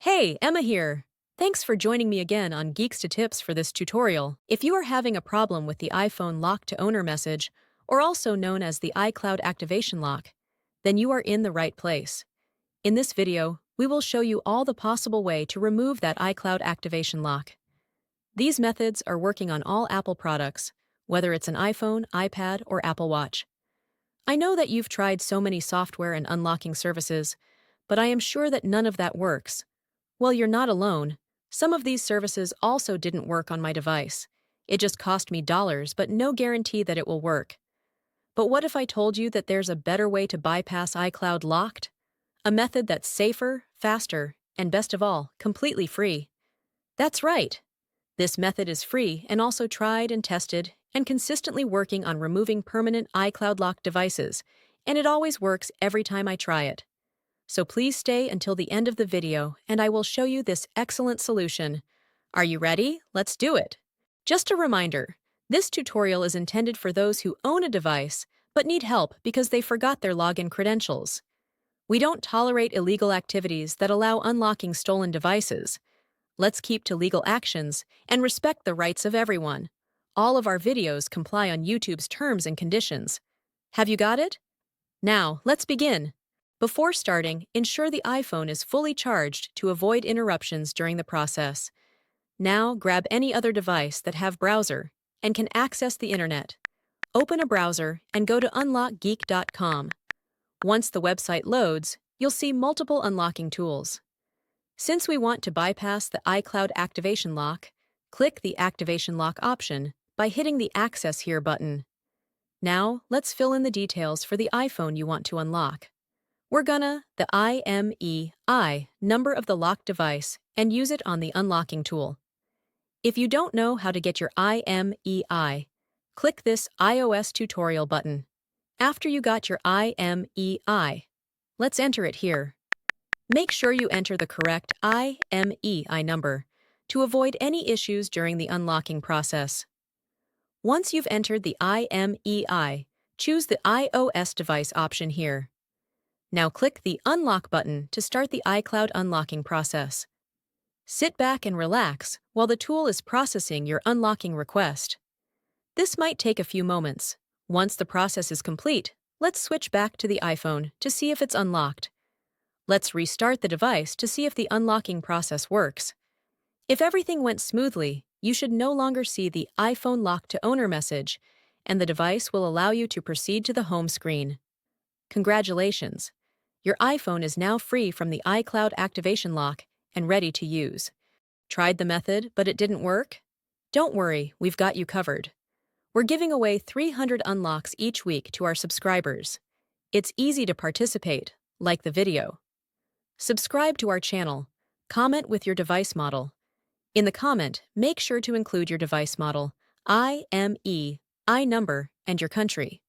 Hey, Emma here. Thanks for joining me again on Geeks to Tips for this tutorial. If you are having a problem with the iPhone lock to owner message, or also known as the iCloud activation lock, then you are in the right place. In this video, we will show you all the possible way to remove that iCloud activation lock. These methods are working on all Apple products, whether it's an iPhone, iPad, or Apple Watch. I know that you've tried so many software and unlocking services, but I am sure that none of that works. Well, you're not alone. Some of these services also didn't work on my device. It just cost me dollars, but no guarantee that it will work. But what if I told you that there's a better way to bypass iCloud locked? A method that's safer, faster, and best of all, completely free. That's right. This method is free and also tried and tested and consistently working on removing permanent iCloud locked devices, and it always works every time I try it. So please stay until the end of the video and I will show you this excellent solution. Are you ready? Let's do it! Just a reminder, this tutorial is intended for those who own a device but need help because they forgot their login credentials. We don't tolerate illegal activities that allow unlocking stolen devices. Let's keep to legal actions and respect the rights of everyone. All of our videos comply on YouTube's terms and conditions. Have you got it? Now, let's begin. Before starting, ensure the iPhone is fully charged to avoid interruptions during the process. Now, grab any other device that have browser and can access the internet. Open a browser and go to unlockgeek.com. Once the website loads, you'll see multiple unlocking tools. Since we want to bypass the iCloud activation lock, click the Activation Lock option by hitting the Access Here button. Now, let's fill in the details for the iPhone you want to unlock. We're gonna the IMEI number of the locked device and use it on the unlocking tool. If you don't know how to get your IMEI, click this iOS tutorial button. After you got your IMEI, let's enter it here. Make sure you enter the correct IMEI number to avoid any issues during the unlocking process. Once you've entered the IMEI, choose the iOS device option here. Now click the Unlock button to start the iCloud unlocking process. Sit back and relax while the tool is processing your unlocking request. This might take a few moments. Once the process is complete, let's switch back to the iPhone to see if it's unlocked. Let's restart the device to see if the unlocking process works. If everything went smoothly, you should no longer see the iPhone lock to owner message, and the device will allow you to proceed to the home screen. Congratulations! Your iPhone is now free from the iCloud activation lock and ready to use. Tried the method, but it didn't work? Don't worry, we've got you covered. We're giving away 300 unlocks each week to our subscribers. It's easy to participate, like the video. Subscribe to our channel. Comment with your device model. In the comment, make sure to include your device model, IMEI number, and your country.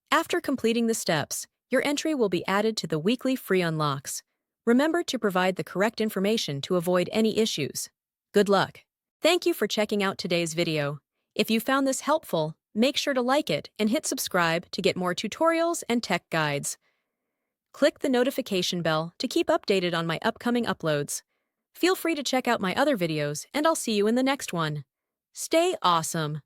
After completing the steps, your entry will be added to the weekly free unlocks. Remember to provide the correct information to avoid any issues. Good luck! Thank you for checking out today's video. If you found this helpful, make sure to like it and hit subscribe to get more tutorials and tech guides. Click the notification bell to keep updated on my upcoming uploads. Feel free to check out my other videos, and I'll see you in the next one. Stay awesome!